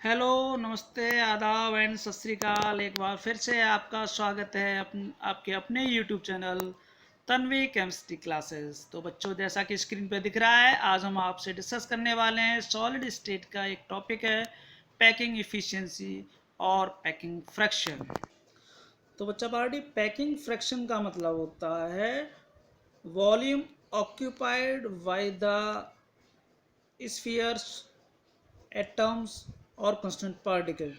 Hello, नमस्ते, आदाब and सत श्री अकाल। एक बार फिर से आपका स्वागत है आपके अपने YouTube channel Tanvi chemistry classes. तो बच्चों, जैसा कि स्क्रीन पे दिख रहा है, आज हम आपसे डिस्कस करने वाले हैं सॉलिड स्टेट का एक टॉपिक है पैकिंग इफ़िशियंसी और पैकिंग फ्रैक्शन। तो बच्चा पार्टी, पैकिंग फ्रैक्शन का मतलब होता है volume occupied by the spheres, atoms or constant particle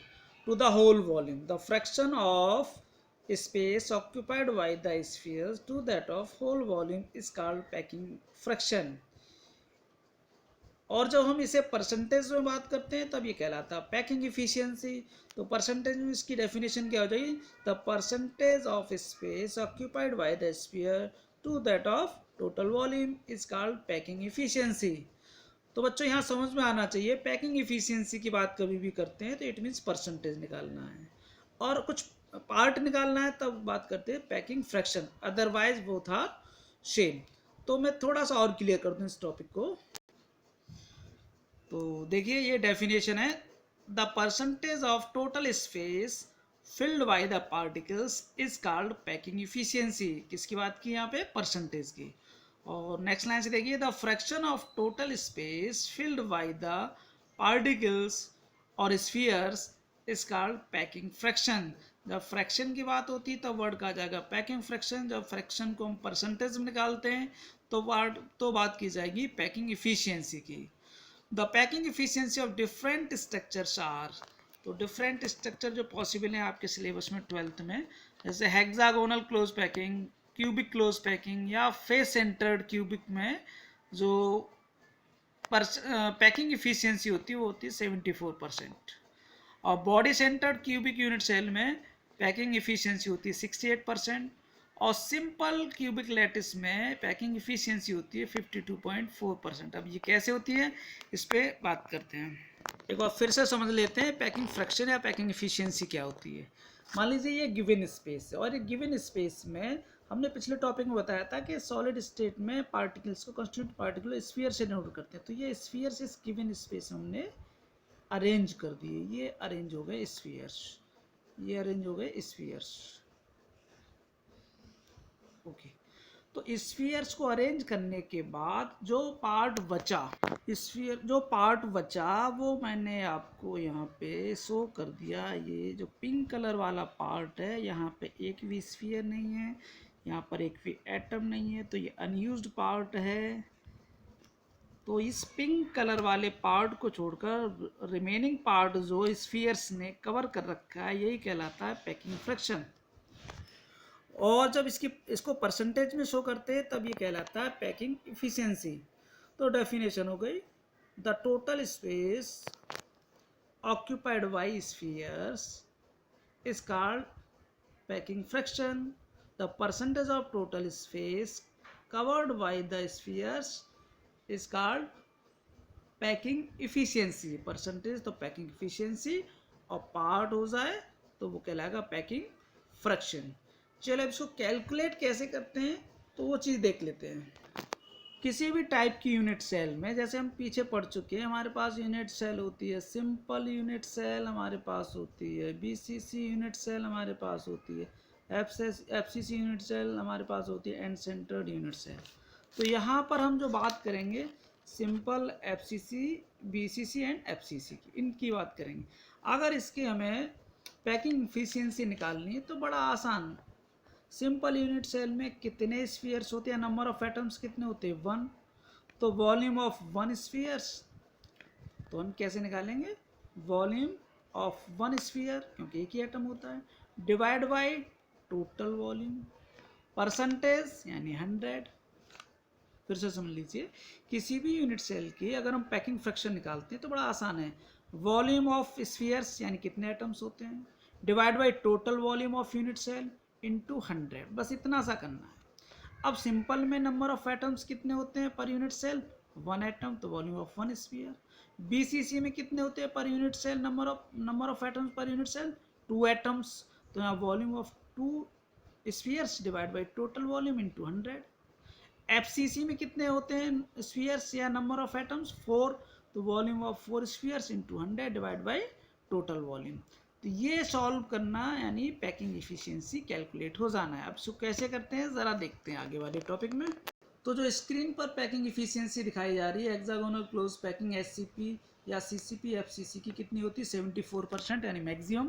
to the whole volume. The fraction of space occupied by the spheres to that of whole volume is called packing fraction. और जब हम इसे percentage में बात करते हैं तब ये कहलाता है पैकिंग इफिशियंसी। तो परसेंटेज में इसकी डेफिनेशन क्या हो जाएगी? The percentage of space occupied by the sphere to that of total volume is called packing efficiency. तो बच्चों, यहाँ समझ में आना चाहिए, पैकिंग इफिशियंसी की बात कभी भी करते हैं तो इट मीन्स परसेंटेज निकालना है, और कुछ पार्ट निकालना है तब बात करते हैं packing fraction, otherwise both are same. तो मैं थोड़ा सा और क्लियर कर दूँ इस टॉपिक को। तो देखिए, ये डेफिनेशन है, the percentage of total space filled by the particles is called packing efficiency. किसकी बात की यहाँ पे? परसेंटेज की। और नेक्स्ट लाइन से देखिए, the fraction of total space filled by the particles और spheres is called packing fraction. जब फ्रैक्शन की बात होती है तब वर्ड कहा जाएगा पैकिंग फ्रैक्शन। जब फ्रैक्शन को हम परसेंटेज में निकालते हैं तो बात की जाएगी पैकिंग इफिशियंसी की। The packing efficiency of different structures are. तो डिफरेंट स्ट्रक्चर जो पॉसिबल है आपके सिलेबस में 12th में, जैसे hexagonal close packing, cubic close packing, या फेस सेंटर्ड क्यूबिक में जो पैकिंग इफिशियंसी होती है वो होती है 74%। और body centred cubic unit cell में पैकिंग इफिशियंसी होती है 68%। और सिंपल क्यूबिक लैटिस में पैकिंग इफिशियंसी होती है 52.4%। अब ये कैसे होती है, इस पर बात करते हैं। एक बार फिर से समझ लेते हैं पैकिंग फ्रैक्शन या पैकिंग इफिशियंसी क्या होती है। मान लीजिए ये गिवन स्पेस है, और ये गिवन स्पेस में हमने पिछले टॉपिक में बताया था कि सॉलिड स्टेट में पार्टिकल्स को कॉन्स्टिट्यूंट पार्टिकल स्फीयर से नोट करते हैं। तो ये स्फीयर इस गिवन स्पेस में हमने अरेंज कर दिए। ये अरेंज हो गए स्फीयर्स, ये अरेंज हो गए स्फीयर्स। ओके, तो स्फीयर्स को अरेंज करने के बाद जो पार्ट बचा, स्फीयर जो पार्ट बचा वो मैंने आपको यहाँ पे शो कर दिया। ये जो पिंक कलर वाला पार्ट है, यहाँ पे एक भी स्फीयर नहीं है, यहाँ पर एक भी एटम नहीं है, तो ये अनयूज्ड पार्ट है। तो इस पिंक कलर वाले पार्ट को छोड़कर रिमेनिंग पार्ट जो स्फीयर्स ने कवर कर रखा है, यही कहलाता है पैकिंग फ्रैक्शन। और जब इसको परसेंटेज में शो करते हैं तब ये कहलाता है पैकिंग इफिशियंसी। तो डेफिनेशन हो गई, the total space occupied bye spheres is called packing fraction. The percentage of total space covered by the spheres is called packing efficiency. Percentage तो पैकिंग इफिशियंसी, और पार्ट हो जाए तो वो कहलाएगा पैकिंग फ्रैक्शन। चलो अब इसको कैलकुलेट कैसे करते हैं तो वो चीज़ देख लेते हैं। किसी भी टाइप की यूनिट सेल में, जैसे हम पीछे पढ़ चुके हैं, हमारे पास यूनिट सेल होती है सिंपल यूनिट सेल, हमारे पास होती है बीसीसी यूनिट सेल, हमारे पास होती है एफसीसी यूनिट सेल, हमारे पास होती है एंड सेंटर्ड यूनिट सेल। तो यहाँ पर हम जो बात करेंगे simple FCC, BCC and FCC की, इनकी बात करेंगे। अगर इसकी हमें पैकिंग इफिशियंसी निकालनी है तो बड़ा आसान। सिंपल यूनिट सेल में कितने स्फीयर्स होते हैं, नंबर ऑफ एटम्स कितने होते हैं? 1। तो वॉल्यूम ऑफ 1 स्फीयर्स, तो हम कैसे निकालेंगे? वॉल्यूम ऑफ 1 स्फीयर, क्योंकि एक ही एटम होता है, divide by total volume, percentage यानी 100। फिर से समझ लीजिए, किसी भी यूनिट सेल की अगर हम पैकिंग फ्रैक्शन निकालते हैं तो बड़ा आसान है। वॉल्यूम ऑफ स्फीयर्स यानी कितने एटम्स होते हैं, divide by total volume of unit cell into 100, बस इतना सा करना है। अब सिंपल में नंबर ऑफ एटम्स कितने होते हैं पर यूनिट सेल? 1 एटम, तो वॉल्यूम ऑफ 1 स्फीयर। बीसीसी में कितने होते हैं पर unit cell, number of atoms per unit cell? 2 atoms, तो यहाँ volume of 2 spheres divide by total volume into 100। FCC में कितने होते हैं स्फीयर्स या नंबर ऑफ एटम्स? 4, तो volume of 4 spheres into 100 divide by total volume. तो ये सॉल्व करना यानी पैकिंग इफिशिएंसी कैलकुलेट हो जाना है। अब इसको कैसे करते हैं ज़रा देखते हैं आगे वाले टॉपिक में। तो जो स्क्रीन पर पैकिंग इफिशिएंसी दिखाई जा रही है हेक्सागोनल क्लोज पैकिंग एससीपी या सीसीपी एफसीसी की कितनी होती है 74% यानी मैक्सिमम।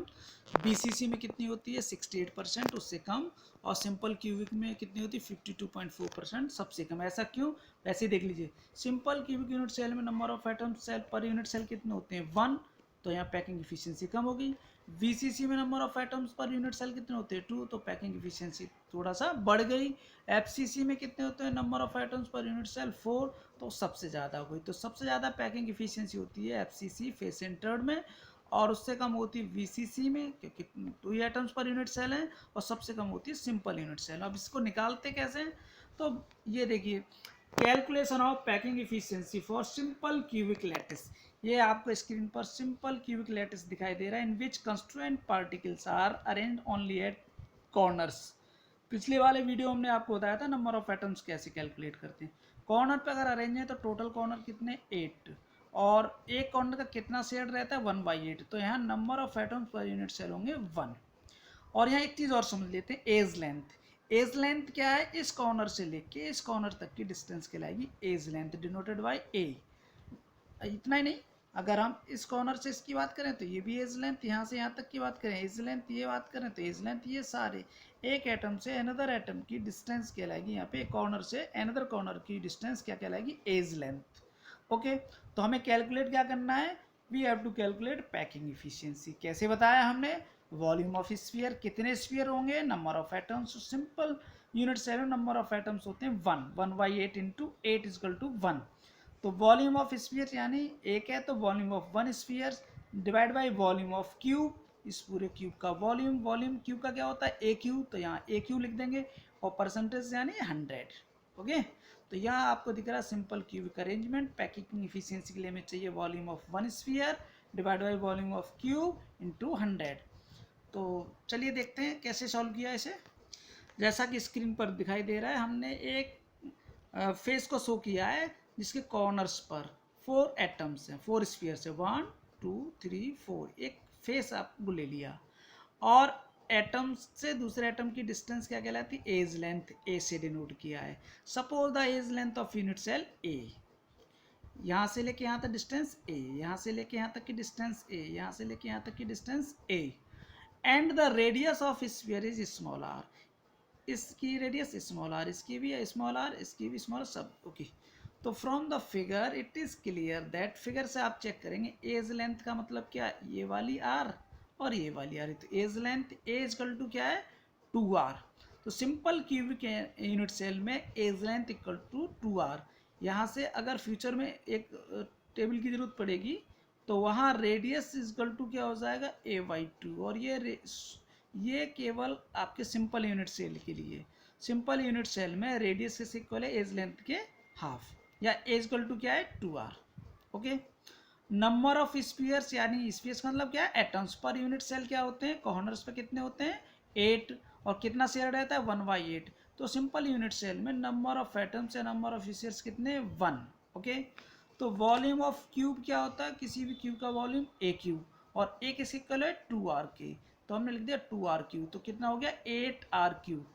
बीसीसी में कितनी होती है 68%, उससे कम। और सिंपल क्यूबिक में कितनी होती है 52.4%, सबसे कम। ऐसा क्यों? वैसे ही देख लीजिए, सिंपल क्यूबिक यूनिट सेल में number of atom cell per unit cell कितने होते हैं 1, तो यहाँ पैकिंग इफिशियंसी कम हो गई। वीसीसी में number of atoms per unit cell कितने होते हैं 2, तो पैकिंग इफिशियंसी थोड़ा सा बढ़ गई। एफसीसी में कितने होते हैं number of atoms per unit cell 4, तो सबसे ज़्यादा हो गई। तो सबसे ज़्यादा पैकिंग इफिशियंसी होती है एफसीसी फेस सेंटर्ड में, और उससे कम होती है वीसीसी में क्योंकि 2 एटम्स पर यूनिट सेल है, और सबसे कम होती है सिंपल यूनिट सेल। अब इसको निकालते कैसे हैं? तो ये देखिए, calculation of packing efficiency for simple cubic lattice. ये आपको स्क्रीन पर सिंपल क्यूबिक लैटिस दिखाई दे रहा है, in which constituent particles are arrange only at corners. पिछले वाले वीडियो हमने आपको बताया था नंबर ऑफ एटम्स कैसे कैलकुलेट करते हैं। कॉर्नर पे अगर अरेंज है तो टोटल कॉर्नर कितने 8, और एक कॉर्नर का कितना शेड रहता है 1/8, तो यहाँ number of atoms per unit cell होंगे 1। और यहाँ एक चीज़ और समझ लेते हैं, एज लेंथ। एज लेंथ क्या है? इस कॉर्नर से लेके इस कॉर्नर तक की डिस्टेंस कहलाएगी edge length, denoted by A. इतना ही नहीं, अगर हम इस कॉर्नर से इसकी बात करें तो ये भी एज लेंथ, यहाँ से यहाँ तक की बात करें एज लेंथ, ये बात करें तो एज लेंथ, ये सारे एक एटम से अनदर एटम की डिस्टेंस कहलाएगी, यहाँ पे कॉर्नर से अनदर कॉर्नर की डिस्टेंस क्या कहलाएगी एज लेंथ। ओके, तो हमें कैलकुलेट क्या करना है? We have to calculate packing efficiency. कैसे बताया हमने? वॉल्यूम ऑफ स्फीयर, कितने स्फीयर होंगे, number of atoms. Simple unit cell में नंबर ऑफ एटम्स होते हैं 1/8 इंटू 8 इजकल टू 1। तो वॉल्यूम ऑफ स्फीयर यानी एक है तो volume of 1 sphere divide by volume of cube, इस पूरे क्यूब का वॉल्यूम। वॉल्यूम क्यूब का क्या होता है ए क्यू, तो यहाँ ए क्यू लिख देंगे, और परसेंटेज यानी 100। ओके, तो यहाँ आपको दिख रहा है simple cubic arrangement. Packing efficiency के लिए हमें चाहिए volume of 1 sphere divide by volume of cube into 100। तो चलिए देखते हैं कैसे सॉल्व किया इसे। जैसा कि स्क्रीन पर दिखाई दे रहा है, हमने एक फेस को शो किया है जिसके कॉर्नर्स पर 4 एटम्स हैं, 4 स्फीयर्स है, 1 2 3 4। एक फेस आपको ले लिया, और एटम से दूसरे एटम की डिस्टेंस क्या कहलाती है एज लेंथ, ए से डिनोट किया है। Suppose the edge length of unit cell A, यहाँ से लेके यहाँ तक डिस्टेंस ए, यहाँ से लेके यहाँ तक की डिस्टेंस ए, यहाँ से लेके यहाँ तक की distance a, and the radius of sphere is small r. इसकी रेडियस स्मॉल आर, इसकी भी स्मॉल आर, इसकी भी स्मॉल, सब ओके। तो from the figure it is clear that, figure से आप चेक करेंगे एज लेंथ का मतलब क्या, ये वाली आर और ये वाली आर। तो edge length a equal to क्या है 2r। तो सिंपल क्यूबिक यूनिट सेल में edge length equal to 2r। यहाँ से अगर फ्यूचर में एक टेबल की जरूरत पड़ेगी तो वहाँ रेडियस इक्वल टू क्या हो जाएगा a/2, और ये केवल आपके सिंपल यूनिट सेल के लिए। सिंपल यूनिट सेल में रेडियस किस इक्वल है एज लेंथ के हाफ, या एज इक्वल टू क्या है 2r। Okay, number of spheres यानी स्फीयर्स का मतलब क्या है एटम्स पर यूनिट सेल क्या होते हैं, कॉर्नर्स पे कितने होते हैं 8, और कितना शेयर रहता है 1/8। तो सिंपल यूनिट सेल में नंबर ऑफ एटम्स या नंबर ऑफ स्फीयर्स कितने 1। ओके, तो वॉल्यूम ऑफ क्यूब क्या होता है, किसी भी क्यूब का वॉल्यूम ए क्यूब, और ए किस इक्वल है 2r के, तो हमने लिख दिया 2r क्यूब, तो कितना हो गया 8r क्यूब।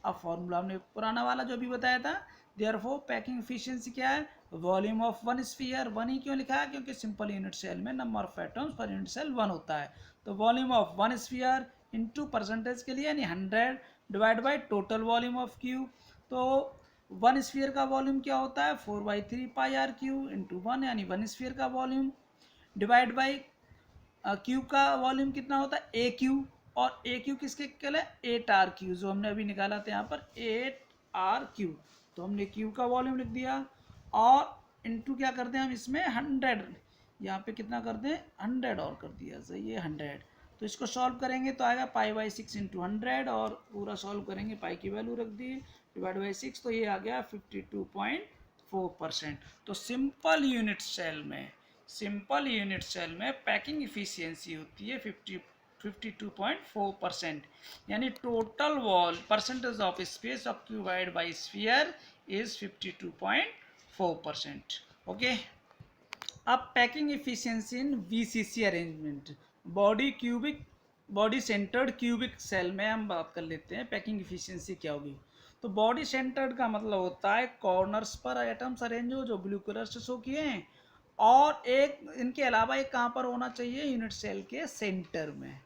अब फॉर्मूला हमने पुराना वाला जो अभी बताया था, देयरफॉर पैकिंग एफिशिएंसी क्या है, वॉल्यूम ऑफ 1 स्फीयर। 1 ही क्यों लिखा है, क्योंकि सिंपल यूनिट सेल में number of atoms per unit cell 1 होता है। तो volume of 1 sphere into percentage के लिए यानी 100 divide by total volume of cube. तो 1 स्फीयर का वॉल्यूम क्या होता है 4/3 पाई आर क्यूब इंटू 1, यानी 1 स्फीयर का वॉल्यूम डिवाइड बाई क्यूब का वॉल्यूम कितना होता है ए क्यूब, और ए क्यूब किसके इक्वल है 8r क्यूब, जो हमने अभी निकाला था यहाँ पर 8r क्यूब। तो हमने क्यूब का वॉल्यूम लिख दिया, और इनटू क्या करते हैं हम इसमें 100, यहाँ पे कितना कर दें 100 और कर दिया, सही है 100। तो इसको सॉल्व करेंगे तो आएगा π/6 इंटू 100, और पूरा सॉल्व करेंगे पाई की वैल्यू रख दी डिवाइड बाई 6, तो ये आ गया 52.4%। तो सिंपल यूनिट सेल में पैकिंग इफिशियंसी होती है 52.4%, यानी total vol percentage of space occupied by sphere is 52.4%। Okay, अब packing efficiency in BCC arrangement, body centred cubic cell में हम बात कर लेते हैं पैकिंग इफिशियंसी क्या होगी। तो बॉडी सेंटर्ड का मतलब होता है कॉर्नर्स पर एटम्स अरेंज हो जो ब्लू कलर से शो किए हैं, और एक इनके अलावा एक कहाँ पर होना चाहिए, यूनिट सेल के सेंटर में,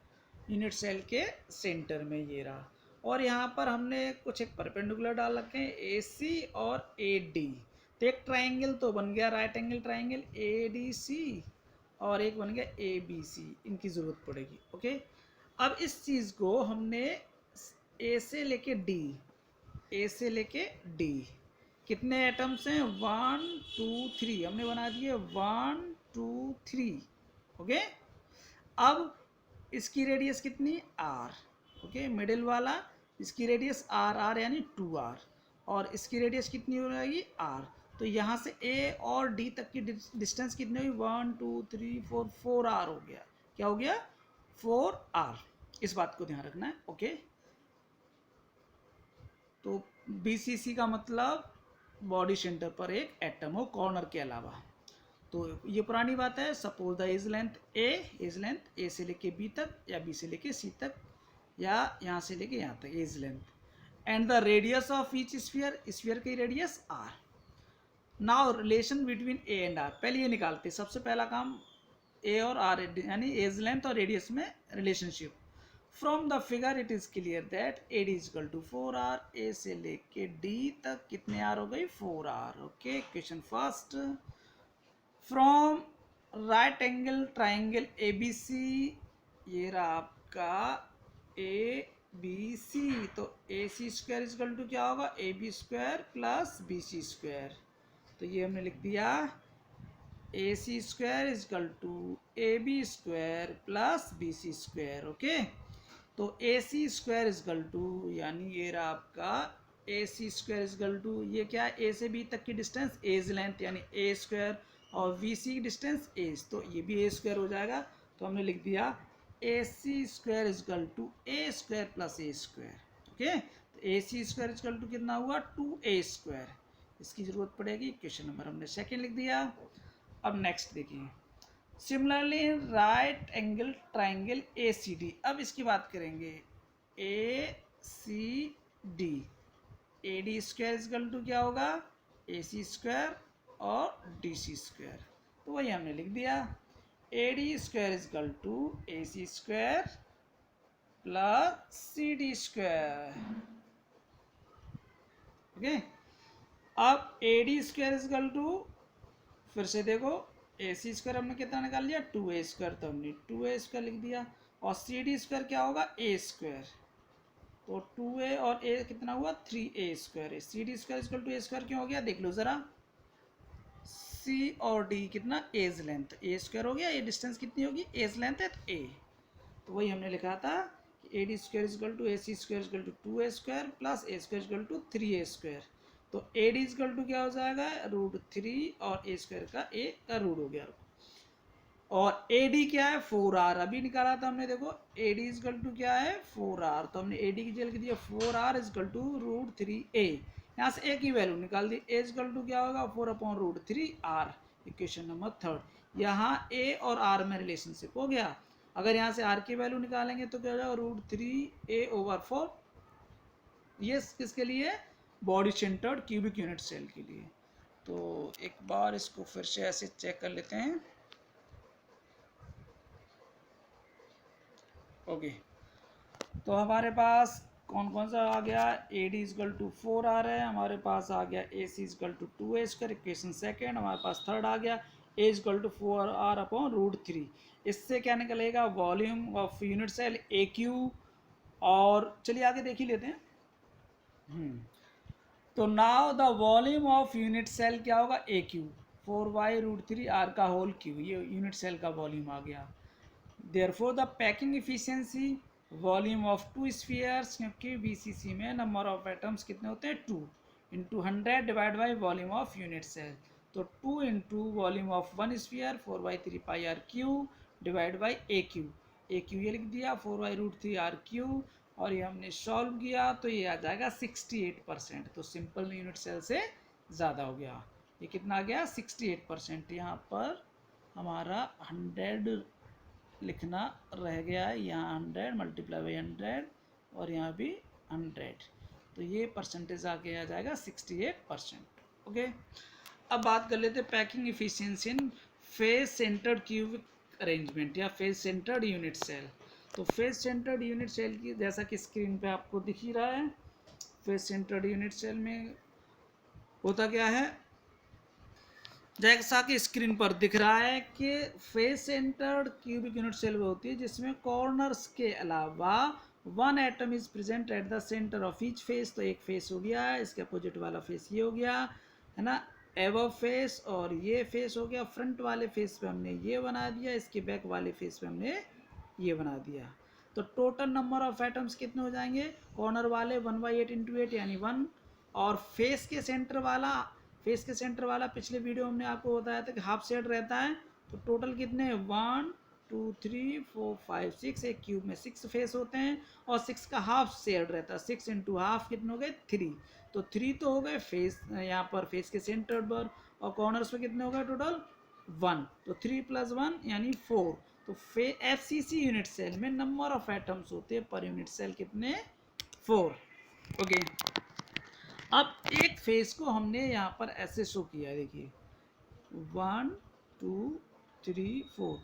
यूनिट सेल के सेंटर में ये रहा। और यहाँ पर हमने कुछ एक परपेंडिकुलर डाल रखे हैं ए सी और ए डी। तो एक ट्राइंगल तो बन गया right angle triangle A D C, और एक बन गया ए बी सी, इनकी ज़रूरत पड़ेगी। ओके, अब इस चीज़ को हमने ए से लेके डी, ए से लेके डी कितने एटम्स हैं, 1 2 3 हमने बना दिए 1 2 3। ओके, अब इसकी रेडियस कितनी, आर। ओके, मिडिल वाला इसकी रेडियस आर आर यानी 2r, और इसकी रेडियस कितनी हो जाएगी आर। तो यहाँ से ए और डी तक की डिस्टेंस कितनी हुई, 1 2 3 4 4r हो गया। क्या हो गया, 4r। इस बात को ध्यान रखना है। ओके, तो बीसीसी का मतलब बॉडी सेंटर पर एक एटम हो कॉर्नर के अलावा। तो ये पुरानी बात है। सपोज द एज लेंथ ए से लेके बी तक, या बी से लेके सी तक, या यहाँ से लेके यहाँ तक edge length, and the radius of each sphere, sphere की radius r. Now relation between a and r, पहले ये निकालते हैं। सबसे पहला काम ए और आर यानी एज लेंथ और रेडियस में relationship. From the figure it is clear that A D equal to 4r, A से लेके डी तक कितने आर हो गई, 4r। Okay, question first, from right angle triangle A B C, ये रहा आपका ए बी सी, तो A C square equal to क्या होगा, A B square plus B C square. तो ये हमने लिख दिया A C square equal to A B square plus B C square. Okay, तो A C square equal to, यानी ये रहा आपका A C square equal to, ये क्या है, ए से बी तक की डिस्टेंस एज लेंथ यानी ए स्क्वायर, और वी सी की डिस्टेंस एज, तो ये भी ए स्क्वायर हो जाएगा। तो हमने लिख दिया A C square equal to A square plus A square. Okay, तो A C square equal to कितना हुआ, 2a स्क्वायर, इसकी ज़रूरत पड़ेगी। क्वेश्चन नंबर हमने सेकेंड लिख दिया। अब नेक्स्ट देखिए, similarly right angle triangle A C D, अब इसकी बात करेंगे A C D, A D square equal to क्या होगा, ए सी स्क्वायर और डी सी स्क्वायर। तो वही हमने लिख दिया A D square equal to A C square plus C D square. Okay, अब A D square equal to, फिर से देखो ए सी स्क्वायर हमने कितना निकाल लिया, 2a स्क्वायर, तो हमने 2a स्क्वायर लिख दिया, और सी डी स्क्वायर क्या होगा, ए स्क्वायर, तो 2a और a कितना हुआ, 3a स्क्वायर है। C D square equal to A square क्यों हो गया, देख लो ज़रा, सी और डी कितना, एज लेंथ, ए स्क्वायर हो गया, ये डिस्टेंस कितनी होगी, एज लेंथ है तो ए, तो वही हमने लिखा था कि A D square equal to A C square equal to 2a square plus A square equal to 3a square. तो ए डी इजकल टू क्या हो जाएगा, √3, और ए स्क्वायर का ए का रूट हो गया, और ए डी क्या है, 4r, अभी निकाला था हमने, देखो ए डी इजकल टू क्या है, 4r, तो हमने ए डी की जगह लिख दिया 4r इजकल टू √3a, यहाँ से ए की वैल्यू निकाल दी, ए इजकल टू क्या होगा, 4/√3r। इक्वेशन नंबर थर्ड, यहाँ ए और आर में रिलेशनशिप हो गया। अगर यहाँ से आर की वैल्यू निकालेंगे तो क्या हो जाएगा, √3a/4, ये किसके लिए, body centred cubic unit cell के लिए। तो एक बार इसको फिर से ऐसे चेक कर लेते हैं। ओके, तो हमारे पास कौन कौन सा आ गया, ए डी इजकल टू 4r है, हमारे पास आ गया A C equal to 2a square, equation second, हमारे पास थर्ड आ गया ए इजकल टू 4r/√3। इससे क्या निकलेगा, volume of unit cell a cube, और चलिए आगे देख ही लेते हैं। तो now the volume of unit cell क्या होगा, ए क्यू, 4/√3r का होल क्यू, ये यूनिट सेल का वॉल्यूम आ गया। Therefore the packing efficiency, volume of 2 spheres, क्योंकि बीसीसी में नंबर ऑफ एटम्स कितने होते हैं, 2 × 100 divide by volume of unit cell, तो 2 × volume of 1 sphere 4/3πr³ divide by A Q ये लिख दिया 4/√3r³, और ये हमने सॉल्व किया तो ये आ जाएगा 68%, तो सिंपल यूनिट सेल से ज़्यादा हो गया। ये कितना आ गया, 68%। यहाँ पर हमारा 100 लिखना रह गया है, यहाँ 100 मल्टीप्लाई बाई 100 और यहाँ भी 100, तो ये परसेंटेज आगे आ जाएगा 68%। ओके, अब बात कर लेते हैं पैकिंग इफिशियंसी इन फेस सेंटर्ड क्यूबिक अरेंजमेंट या फेस सेंटर्ड यूनिट सेल। तो फेस सेंटर्ड यूनिट सेल की जैसा कि स्क्रीन पे आपको दिख ही रहा है, फेस सेंटर्ड यूनिट सेल में होता क्या है, जैसा कि स्क्रीन पर दिख रहा है कि face centred cubic unit cell वो होती है जिसमें कॉर्नर्स के अलावा one atom is present at the centre of each face. तो एक फेस हो गया, इसके अपोजिट वाला फेस ये हो गया है ना, एबव फेस, और ये फेस हो गया फ्रंट वाले फेस पे हमने ये बना दिया, इसके बैक वाले फेस पे हमने ये बना दिया। तो टोटल नंबर ऑफ एटम्स कितने हो जाएंगे, कॉर्नर वाले 1/8 इंटू 8 यानी 1, और फेस के सेंटर वाला पिछले वीडियो हमने आपको बताया था कि हाफ शेड रहता है। तो टोटल कितने, 1 2 3 4 5 6, एक क्यूब में 6 फेस होते हैं और 6 का हाफ शेड रहता है, 6 इंटू हाफ कितने हो गए 3। तो 3 तो हो गए फेस, यहाँ पर फेस के सेंटर पर, और कॉर्नर्स पे कितने हो गए टोटल 1, तो 3 + 1 यानी 4। तो FCC यूनिट सेल में नंबर ऑफ एटम्स होते हैं पर यूनिट सेल कितने, 4। ओके, अब एक फेस को हमने यहाँ पर ऐसे शो किया, देखिए 1 2 3 4,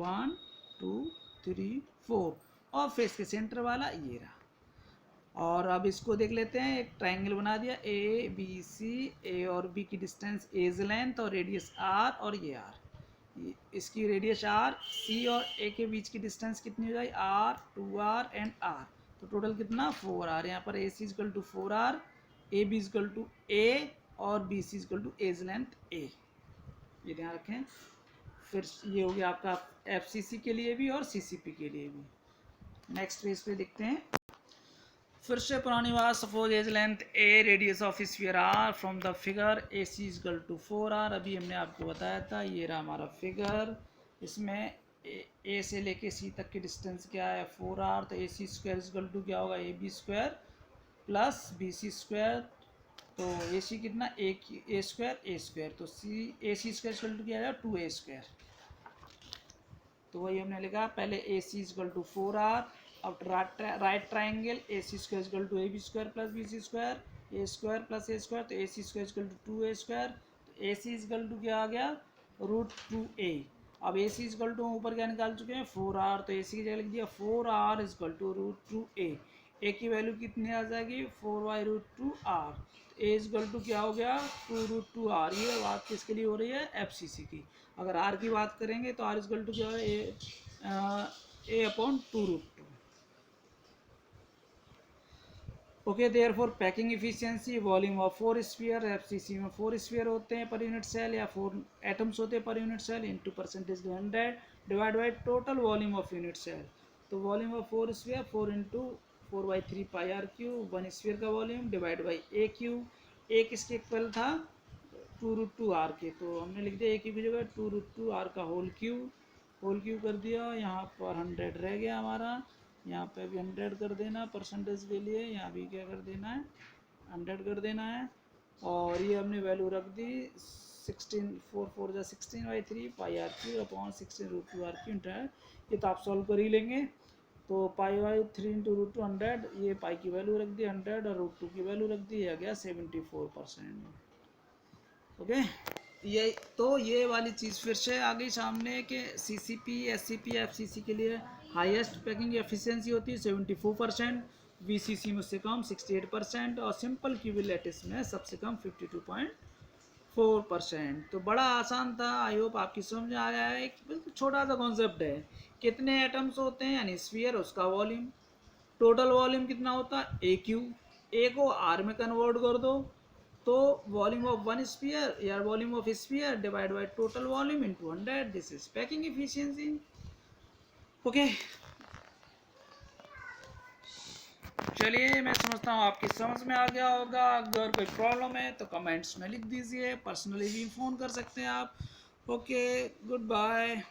1 2 3 4, और फेस के सेंटर वाला ये रहा। और अब इसको देख लेते हैं, एक ट्रायंगल बना दिया ABC, A और B की डिस्टेंस एज लेंथ और रेडियस R, और ये R, इसकी रेडियस R, C और A के बीच की डिस्टेंस कितनी हो जाएगी R, 2R एंड R। तो टोटल कितना 4R, यहाँ पर AC = 4R, AB = A और BC = एज लेंथ A, ये ध्यान रखें। फिर ये हो गया आपका FCC के लिए भी और CCP के लिए भी। नेक्स्ट पेज पे देखते हैं, फिर से पुरानी बात, suppose edge length A, radius of sphere R, from the figure AC = 4R। अभी हमने आपको बताया था, ये रहा हमारा फिगर, इसमें A से लेके C तक की डिस्टेंस क्या है 4R, तो AC² = क्या होगा AB² प्लस BC², तो AC कितना A², तो AC² क्या है 2A²। तो वही हमने लिखा, पहले AC = 4R, अब right triangle AC² = AB² plus BC² A² plus A², तो AC² = 2A², तो AC = क्या आ गया √2A। अब AC = ऊपर क्या निकाल चुके हैं 4R, तो AC की जगह लिख दिया 4R = √2A। A की वैल्यू कितनी आ जाएगी 4/√2R, A = क्या हो गया 2√2R। ये बात किसके लिए हो रही है FCC की। अगर R की बात करेंगे तो R = क्या है A/2√2। Okay, therefore packing efficiency, volume of 4 sphere, FCC में 4 स्फीयर होते हैं पर यूनिट सेल या 4 एटम्स होते हैं पर unit cell, into percentage 100 divide by total volume of unit cell. तो volume of 4 sphere 4 into 4/3 πr3, 1 sphere का volume divide by A3। A किसके इक्वल था 2√2R के, तो हमने लिख दिया A की जगह 2√2R का होल क्यूब कर दिया, यहाँ पर 100 रह गया हमारा, यहाँ पे भी 100 कर देना परसेंटेज के लिए, यहाँ भी क्या कर देना है 100 कर देना है, और ये हमने वैल्यू रख दी 16 4 4 जा 16/3 πr3 अपॉन 16√2R3। ये तो आप सॉल्व कर ही लेंगे, तो π/3 × √2 100, ये पाई की वैल्यू रख दी 100 और √2 की वैल्यू रख दी, आ गया 74%। ओके, ये वाली चीज़ फिर से आ गई सामने के CCP, SCP, FCC के लिए हाईएस्ट पैकिंग एफिशिएंसी होती है 74%, VCC में उससे कम 68%, और सिंपल क्यूबिक लैटिस में सबसे कम 52.4%। तो बड़ा आसान था, आई होप आपकी समझ में आ गया है। बिल्कुल छोटा सा कॉन्सेप्ट है, कितने एटम्स होते हैं यानी स्फीयर, उसका वॉल्यूम, टोटल वॉल्यूम कितना होता है AQ, A को R में कन्वर्ट कर दो, तो वॉल्यूम ऑफ 1 स्फीयर या volume of sphere divide by total volume into 100, this is packing efficiency. Okay, चलिए मैं समझता हूँ आपकी समझ में आ गया होगा। अगर कोई प्रॉब्लम है तो कमेंट्स में लिख दीजिए, पर्सनली भी फ़ोन कर सकते हैं आप। Okay, good bye.